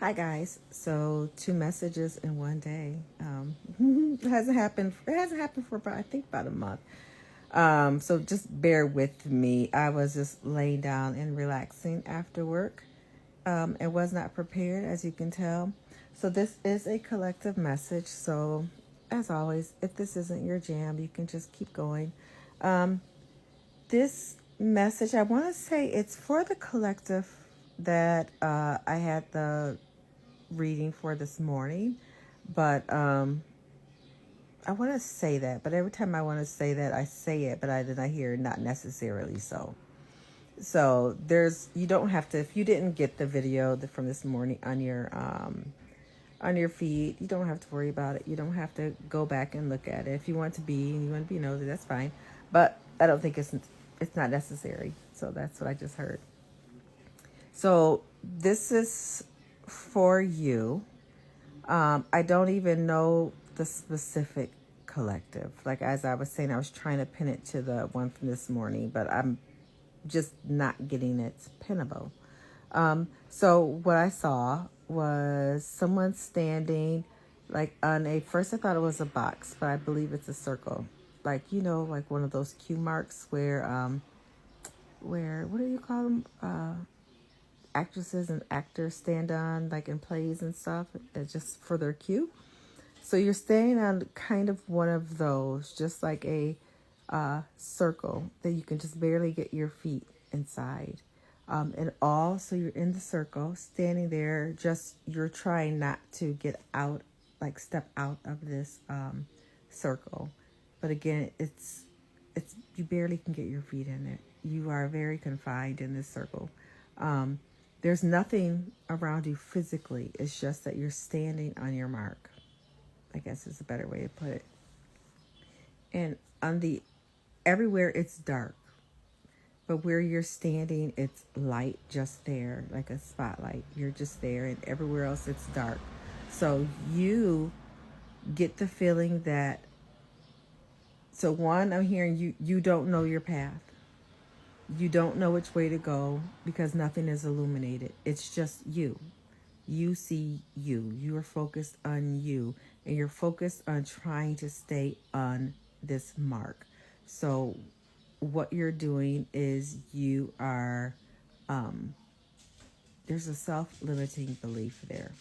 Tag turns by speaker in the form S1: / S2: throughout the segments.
S1: Hi guys. So 2 messages in one day. It hasn't happened. It hasn't happened for about, I think, about a month. So just bear with me. I was just laying down and relaxing after work. And was not prepared, as you can tell. So this is a collective message. So as always, if this isn't your jam, you can just keep going. Um, this message, I want to say it's for the collective that I had the reading for this morning, but I want to say that. But every time I want to say that, I say it, but then I hear not necessarily so. So you don't have to, if you didn't get the video from this morning on your feed, you don't have to worry about it. You don't have to go back and look at it. If you want to be and you want to be nosy, that's fine. But I don't think it's not necessary. So that's what I just heard. So this is for you. I don't even know the specific collective. Like as I was saying, I was trying to pin it to the one from this morning, but I'm just not getting it pinnable. So what I saw was someone standing like on first I thought it was a box, but I believe it's a circle. Like, like one of those cue marks where, what do you call them? Actresses and actors stand on, like in plays and stuff, just for their cue. So you're standing on kind of one of those, just like a circle that you can just barely get your feet inside. So you're in the circle, standing there, just you're trying not to get out, like step out of this circle. But again, it's you barely can get your feet in it. You are very confined in this circle. Um, there's nothing around you physically. It's just that you're standing on your mark. I guess is a better way to put it. And on the everywhere it's dark, but where you're standing, it's light just there, like a spotlight. You're just there, and everywhere else it's dark. So you get the feeling that. So one, I'm hearing you don't know your path. You don't know which way to go because nothing is illuminated. It's just you. You see you. You are focused on you, and you're focused on trying to stay on this mark. So, what you're doing is you are, there's a self limiting belief there.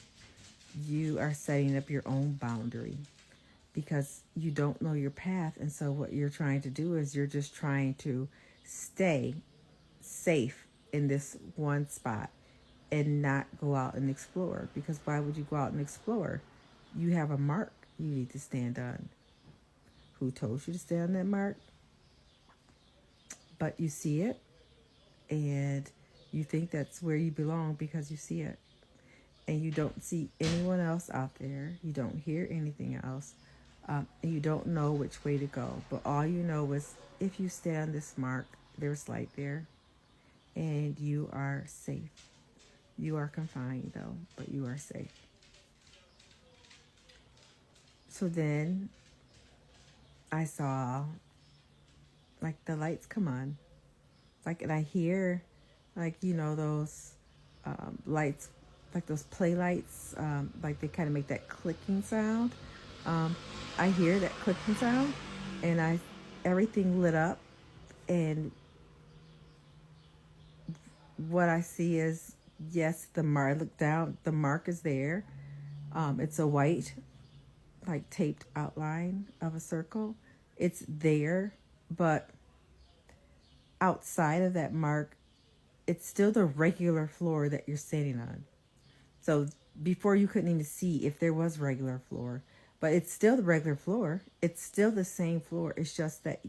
S1: You are setting up your own boundary because you don't know your path. And so, what you're trying to do is you're just trying to stay safe in this one spot and not go out and explore. Because why would you go out and explore? You have a mark you need to stand on. Who told you to stand on that mark? But you see it and you think that's where you belong because you see it. And you don't see anyone else out there. You don't hear anything else. And you don't know which way to go. But all you know is if you stay on this mark, there's light there and you are safe. You are confined though, but you are safe. So then I saw like the lights come on. Like, and I hear like, those lights, like those play lights, like they kind of make that clicking sound. Um, I hear that clicking sound and everything lit up. And what I see is, yes, the mark, I look down, the mark is there. It's a white, like taped outline of a circle. It's there, but outside of that mark, it's still the regular floor that you're standing on. So before you couldn't even see if there was regular floor, but it's still the regular floor. It's still the same floor. It's just that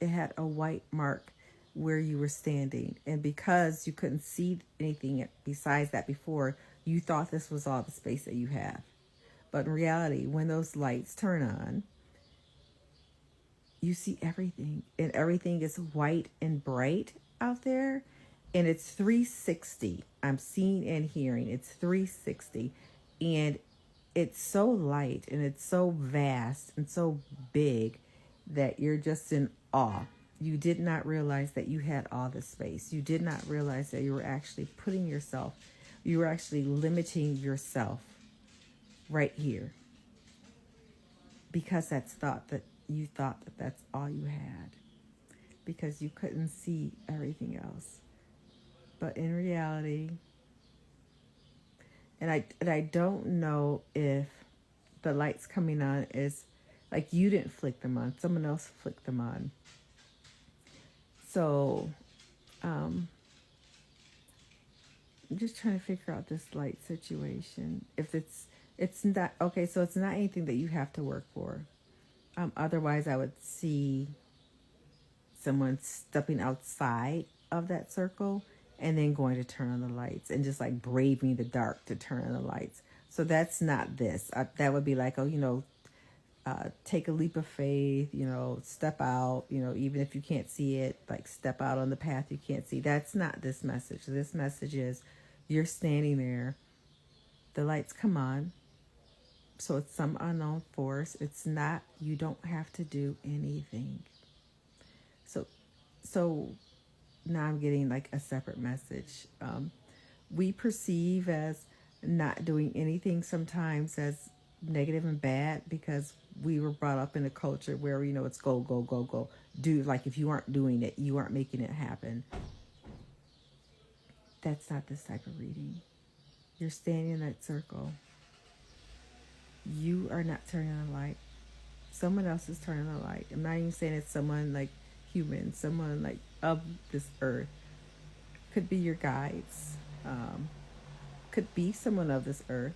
S1: it had a white mark where you were standing. And because you couldn't see anything besides that before, you thought this was all the space that you have. But in reality, when those lights turn on, you see everything, and everything is white and bright out there, and it's 360. I'm seeing and hearing it's 360, and it's so light and it's so vast and so big that you're just in awe. You did not realize that you had all this space. You did not realize that you were actually putting yourself You are actually limiting yourself right here because you thought that that's all you had, because you couldn't see everything else. But in reality, and I don't know if the lights coming on is like you didn't flick them on, someone else flicked them on. So I'm just trying to figure out this light situation. If it's not okay, so it's not anything that you have to work for. Otherwise, I would see someone stepping outside of that circle and then going to turn on the lights and just like braving the dark to turn on the lights. So that's not this. That would be like, oh, take a leap of faith, step out, even if you can't see it, like step out on the path you can't see. That's not this message. This message is you're standing there, the lights come on, so it's some unknown force. It's not, you don't have to do anything. So now I'm getting like a separate message. We perceive as not doing anything sometimes as negative and bad because we were brought up in a culture where it's go go go go, do, like if you aren't doing it, you aren't making it happen. That's not this type of reading. You're standing in that circle. You are not turning on the light. Someone else is turning on the light. I'm not even saying it's someone like human, someone like of this earth. Could be your guides. Could be someone of this earth.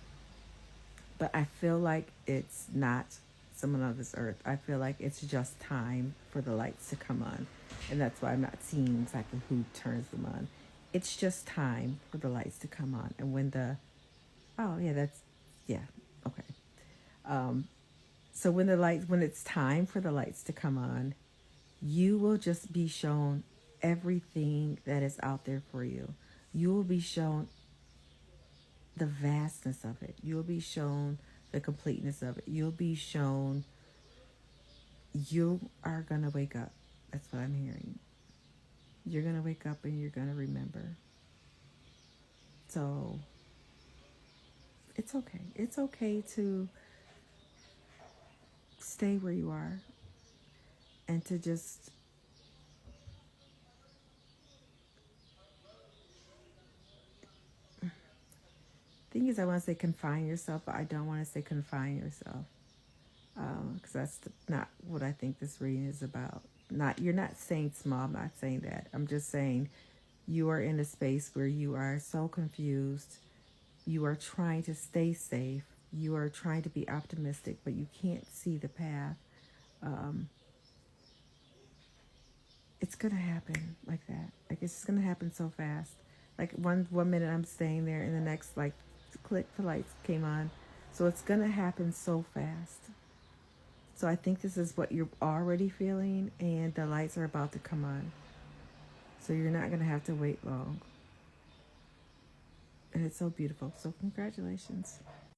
S1: But I feel like it's not someone of this earth. I feel like it's just time for the lights to come on. And that's why I'm not seeing exactly who turns them on. It's just time for the lights to come on. And when okay. So when it's time for the lights to come on, you will just be shown everything that is out there for you. You will be shown the vastness of it. You'll be shown the completeness of it. You'll be shown you are going to wake up. That's what I'm hearing. You're going to wake up and you're going to remember. So it's okay. It's okay to stay where you are and to just thing is, I want to say confine yourself, but I don't want to say confine yourself because that's not what I think this reading is about. You're not saying small. I'm not saying that. I'm just saying you are in a space where you are so confused. You are trying to stay safe. You are trying to be optimistic, but you can't see the path. It's gonna happen like that. Like it's just gonna happen so fast. Like one minute I'm staying there, and the next click, the lights came on. So it's gonna happen so fast. So I think this is what you're already feeling, and the lights are about to come on. So you're not gonna have to wait long. And it's so beautiful. So congratulations.